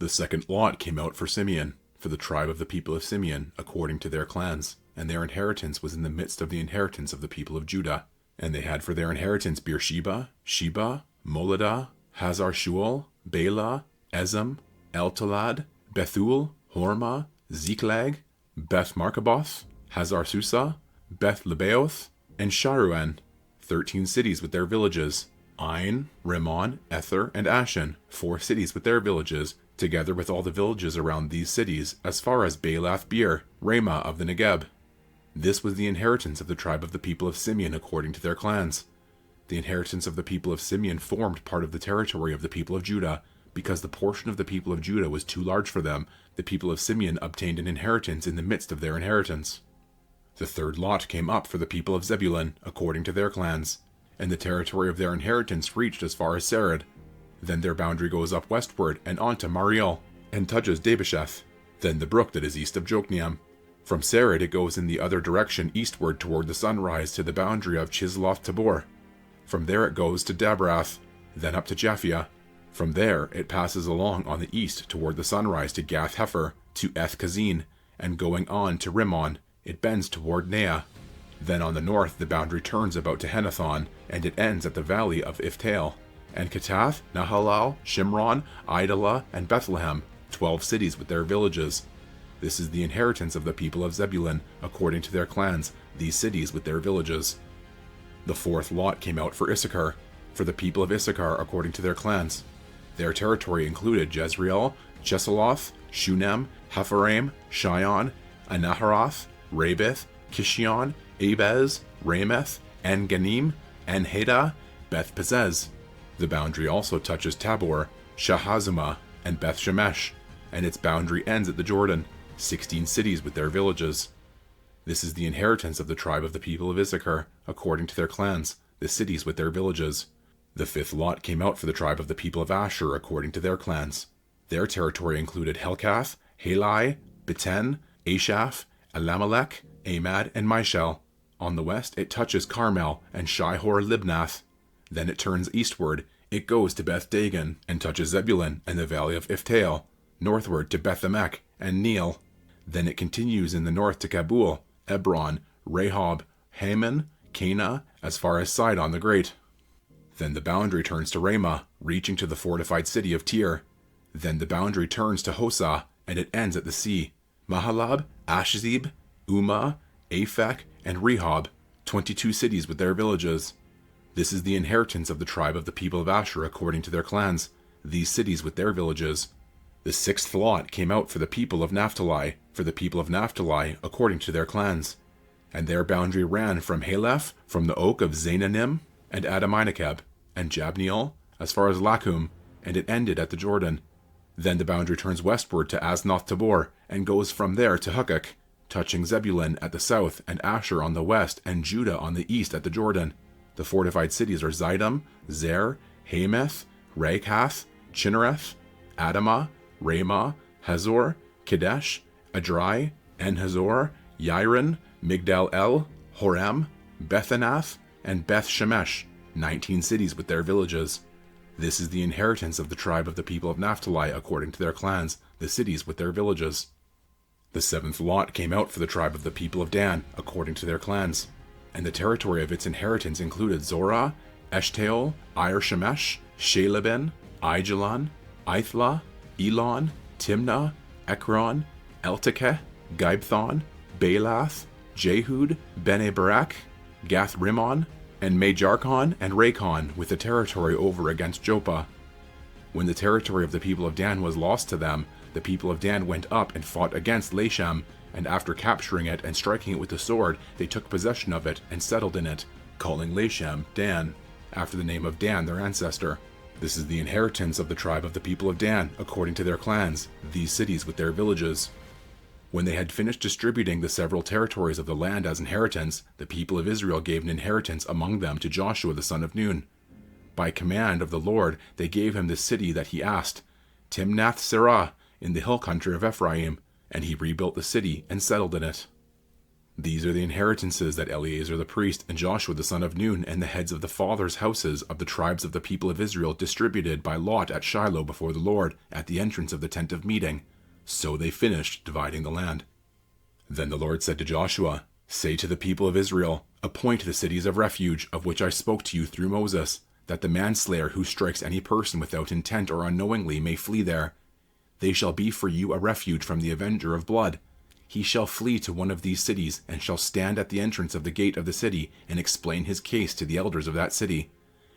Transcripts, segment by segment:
The second lot came out for Simeon, for the tribe of the people of Simeon, according to their clans, and their inheritance was in the midst of the inheritance of the people of Judah. And they had for their inheritance Beersheba, Sheba, Moladah, Hazar-Shual, Bela, Ezem, Eltolad, Bethul, Hormah, Ziklag, Beth-Markaboth, Hazar-Susa, Beth-Lebaoth, and Sharuan, 13 cities with their villages, Ain, Rimmon, Ether, and Ashan, 4 cities with their villages, together with all the villages around these cities, as far as Baalath-Beer, Ramah of the Negeb. This was the inheritance of the tribe of the people of Simeon according to their clans. The inheritance of the people of Simeon formed part of the territory of the people of Judah. Because the portion of the people of Judah was too large for them, the people of Simeon obtained an inheritance in the midst of their inheritance. The third lot came up for the people of Zebulun, according to their clans, and the territory of their inheritance reached as far as Sarid. Then their boundary goes up westward and on to Mariel, and touches Dabesheth, then the brook that is east of Jokneam. From Sarid it goes in the other direction eastward toward the sunrise to the boundary of Chisloth Tabor. From there it goes to Dabrath, then up to Japhia. From there it passes along on the east toward the sunrise to Gath-Hefer, to Eth-Kazin, and going on to Rimmon, it bends toward Nea. Then on the north the boundary turns about to Hennathon, and it ends at the valley of Iftael. And Katath, Nahalal, Shimron, Idalah, and Bethlehem, 12 cities with their villages. This is the inheritance of the people of Zebulun, according to their clans, these cities with their villages. The fourth lot came out for Issachar, for the people of Issachar according to their clans. Their territory included Jezreel, Chesulloth, Shunem, Hapharaim, Shion, Anaharoth, Rabith, Kishion, Abez, Rameth, En-Ganim, En-Heda, Beth-Pezez. The boundary also touches Tabor, Shahazumah, and Beth-Shemesh, and its boundary ends at the Jordan, 16 cities with their villages. This is the inheritance of the tribe of the people of Issachar, according to their clans, the cities with their villages. The fifth lot came out for the tribe of the people of Asher, according to their clans. Their territory included Helkath, Halai, Beten, Ashaph, Elamelech, Amad, and Mishal. On the west it touches Carmel and Shihor-Libnath. Then it turns eastward, it goes to Beth-Dagon, and touches Zebulun and the valley of Iftael, northward to Beth-Emek and Neel. Then it continues in the north to Kabul, Ebron, Rehob, Haman, Cana, as far as Sidon the Great. Then the boundary turns to Ramah, reaching to the fortified city of Tyre. Then the boundary turns to Hosah, and it ends at the sea. Mahalab, Ashzib, Umah, Aphek, and Rehob, 22 cities with their villages. This is the inheritance of the tribe of the people of Asher according to their clans, these cities with their villages. The sixth lot came out for the people of Naphtali, according to their clans. And their boundary ran from Haleph, from the oak of Zainanim, and Adaminekeb, and Jabneel, as far as Lachum, and it ended at the Jordan. Then the boundary turns westward to Aznoth Tabor, and goes from there to Hukkok, touching Zebulun at the south, and Asher on the west, and Judah on the east at the Jordan. The fortified cities are Zidam, Zer, Hameth, Rakath, Chinnereth, Adamah, Ramah, Hazor, Kadesh, Adrai, En-Hazor, Yiron, Migdal-El, Horem, Bethanath, and Beth-Shemesh, 19 cities with their villages. This is the inheritance of the tribe of the people of Naphtali according to their clans, the cities with their villages. The seventh lot came out for the tribe of the people of Dan according to their clans, and the territory of its inheritance included Zorah, Eshtaol, Ir-Shemesh, Shalabin, Aijalon, Ithlah, Elon, Timnah, Ekron, Eltekeh, Gibethon, Baalath, Jehud, Bene Barak, Gath Rimmon, and Majarkon and Rakon, with the territory over against Joppa. When the territory of the people of Dan was lost to them, the people of Dan went up and fought against Lashem, and after capturing it and striking it with the sword, they took possession of it and settled in it, calling Lashem Dan, after the name of Dan their ancestor. This is the inheritance of the tribe of the people of Dan, according to their clans, these cities with their villages. When they had finished distributing the several territories of the land as inheritance, the people of Israel gave an inheritance among them to Joshua the son of Nun. By command of the Lord, they gave him the city that he asked, Timnath-Serah, in the hill country of Ephraim, and he rebuilt the city and settled in it. These are the inheritances that Eleazar the priest and Joshua the son of Nun and the heads of the fathers' houses of the tribes of the people of Israel distributed by lot at Shiloh before the Lord at the entrance of the tent of meeting. So they finished dividing the land. Then the Lord said to Joshua, "Say to the people of Israel, appoint the cities of refuge of which I spoke to you through Moses, that the manslayer who strikes any person without intent or unknowingly may flee there. They shall be for you a refuge from the avenger of blood. He shall flee to one of these cities, and shall stand at the entrance of the gate of the city, and explain his case to the elders of that city.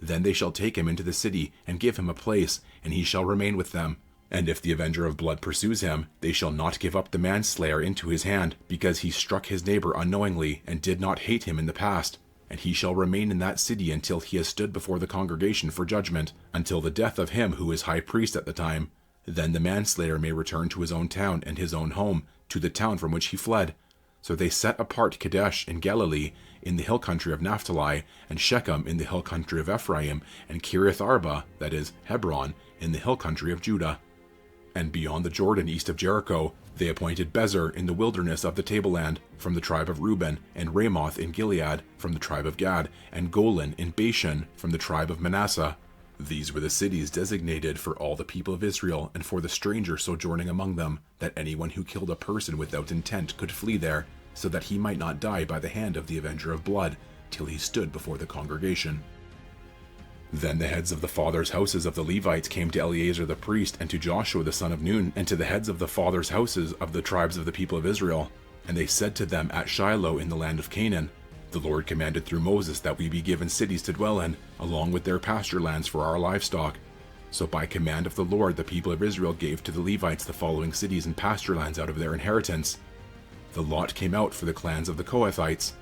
Then they shall take him into the city, and give him a place, and he shall remain with them. And if the avenger of blood pursues him, they shall not give up the manslayer into his hand, because he struck his neighbor unknowingly, and did not hate him in the past. And he shall remain in that city until he has stood before the congregation for judgment, until the death of him who is high priest at the time. Then the manslayer may return to his own town and his own home, to the town from which he fled." So they set apart Kadesh in Galilee, in the hill country of Naphtali, and Shechem in the hill country of Ephraim, and Kiriath Arba, that is, Hebron, in the hill country of Judah. And beyond the Jordan east of Jericho, they appointed Bezer in the wilderness of the tableland, from the tribe of Reuben, and Ramoth in Gilead, from the tribe of Gad, and Golan in Bashan, from the tribe of Manasseh. These were the cities designated for all the people of Israel and for the stranger sojourning among them, that anyone who killed a person without intent could flee there, so that he might not die by the hand of the avenger of blood, till he stood before the congregation. Then the heads of the fathers' houses of the Levites came to Eleazar the priest and to Joshua the son of Nun, and to the heads of the fathers' houses of the tribes of the people of Israel. And they said to them at Shiloh in the land of Canaan, "The Lord commanded through Moses that we be given cities to dwell in, along with their pasture lands for our livestock." So by command of the Lord the people of Israel gave to the Levites the following cities and pasture lands out of their inheritance. The lot came out for the clans of the Kohathites.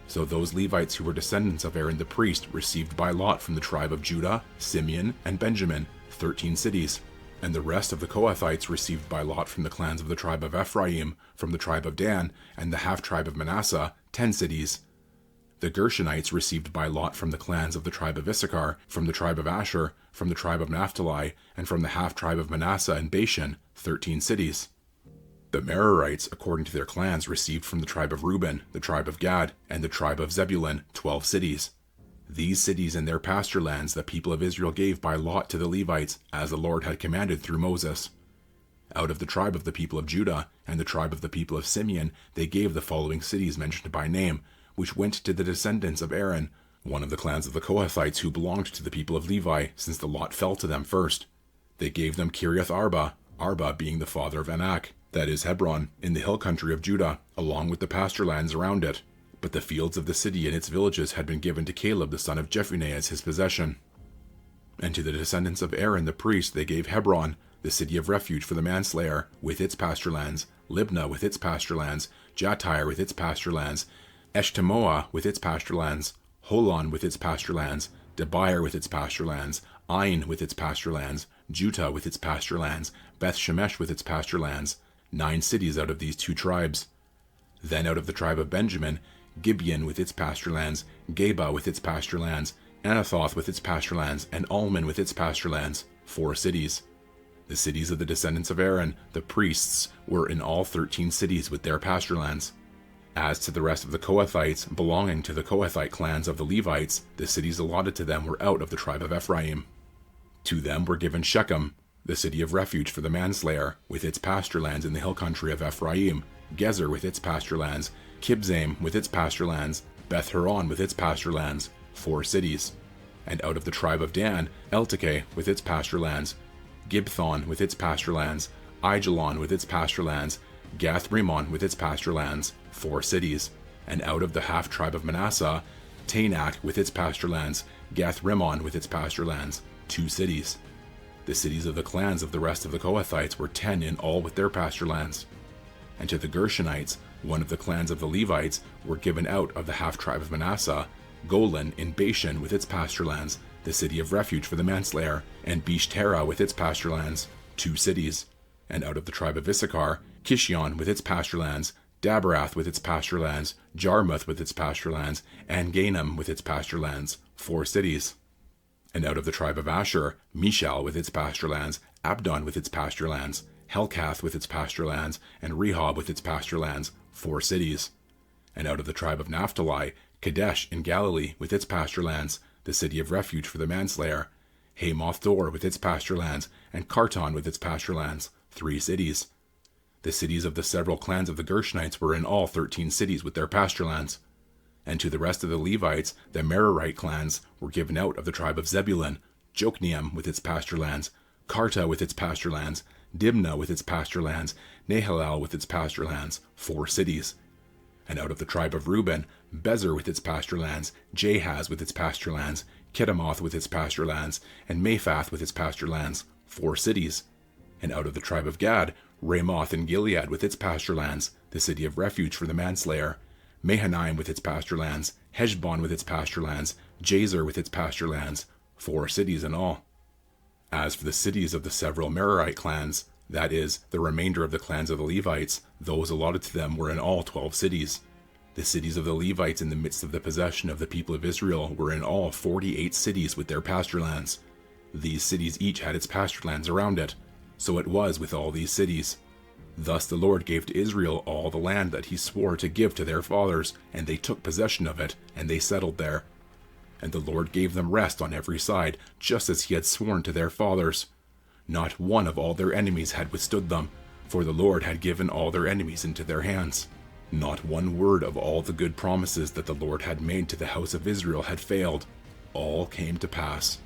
So those Levites who were descendants of Aaron the priest received by lot from the tribe of Judah, Simeon, and Benjamin 13 cities. And the rest of the Kohathites received by lot from the clans of the tribe of Ephraim, from the tribe of Dan, and the half-tribe of Manasseh 10 cities. The Gershonites received by lot from the clans of the tribe of Issachar, from the tribe of Asher, from the tribe of Naphtali, and from the half-tribe of Manasseh and Bashan 13 cities. The Merarites, according to their clans, received from the tribe of Reuben, the tribe of Gad, and the tribe of Zebulun 12 cities. These cities and their pasture lands the people of Israel gave by lot to the Levites, as the Lord had commanded through Moses. Out of the tribe of the people of Judah and the tribe of the people of Simeon they gave the following cities mentioned by name, which went to the descendants of Aaron, one of the clans of the Kohathites who belonged to the people of Levi, since the lot fell to them first. They gave them Kiriath Arba, Arba being the father of Anak, that is Hebron, in the hill country of Judah, along with the pasture lands around it. But the fields of the city and its villages had been given to Caleb the son of Jephunneh as his possession. And to the descendants of Aaron the priest they gave Hebron, the city of refuge for the manslayer, with its pasture lands, Libnah with its pasture lands, Jattir with its pasture lands, Eshtemoa with its pasture lands, Holon with its pasture lands, Debir with its pasture lands, Ain with its pasture lands, Juttah with its pasture lands, Beth Shemesh with its pasture lands, 9 cities out of these 2 tribes. Then out of the tribe of Benjamin, Gibeon with its pasture lands, Geba with its pasture lands, Anathoth with its pasture lands, and Alman with its pasture lands, 4 cities. The cities of the descendants of Aaron, the priests, were in all 13 cities with their pasture lands. As to the rest of the Kohathites belonging to the Kohathite clans of the Levites, the cities allotted to them were out of the tribe of Ephraim. To them were given Shechem, the city of refuge for the manslayer, with its pasture lands in the hill country of Ephraim, Gezer with its pasture lands, Kibzaim with its pasture lands, Beth Horon with its pasture lands, 4 cities. And out of the tribe of Dan, Eltekeh with its pasture lands, Gibthon with its pasture lands, Aijalon with its pasture lands, Gath-Rimmon with its pasture lands, 4 cities. And out of the half-tribe of Manasseh, Taanach with its pasture lands, Gath-Rimmon with its pasture lands, 2 cities. The cities of the clans of the rest of the Kohathites were 10 in all with their pasture lands. And to the Gershonites, one of the clans of the Levites, were given out of the half-tribe of Manasseh, Golan in Bashan with its pasture lands, the city of refuge for the manslayer, and Beshtera with its pasture lands, 2 cities. And out of the tribe of Issachar, Kishion with its pasture lands, Daberath with its pasture lands, Jarmuth with its pasture lands, and Gainam with its pasture lands, 4 cities. And out of the tribe of Asher, Mishal with its pasture lands, Abdon with its pasture lands, Helkath with its pasture lands, and Rehob with its pasture lands, 4 cities. And out of the tribe of Naphtali, Kadesh in Galilee with its pasture lands, the city of refuge for the manslayer, Hamoth Dor with its pasture lands, and Kartan with its pasture lands, 3 cities. The cities of the several clans of the Gershonites were in all 13 cities with their pasture lands. And to the rest of the Levites, the Merarite clans, were given out of the tribe of Zebulun, Jokneam with its pasture lands, Karta with its pasture lands, Dimnah with its pasture lands, Nahalal with its pasture lands, 4 cities. And out of the tribe of Reuben, Bezer with its pasture lands, Jahaz with its pasture lands, Kedemoth with its pasture lands, and Mephath with its pasture lands, 4 cities. And out of the tribe of Gad, Ramoth in Gilead with its pasture lands, the city of refuge for the manslayer, Mahanaim with its pasture lands, Heshbon with its pasture lands, Jazer with its pasture lands, 4 cities in all. As for the cities of the several Merarite clans, that is, the remainder of the clans of the Levites, those allotted to them were in all 12 cities. The cities of the Levites in the midst of the possession of the people of Israel were in all 48 cities with their pasture lands. These cities each had its pasture lands around it. So it was with all these cities. Thus the Lord gave to Israel all the land that he swore to give to their fathers, and they took possession of it, and they settled there. And the Lord gave them rest on every side, just as he had sworn to their fathers. Not one of all their enemies had withstood them, for the Lord had given all their enemies into their hands. Not one word of all the good promises that the Lord had made to the house of Israel had failed. All came to pass.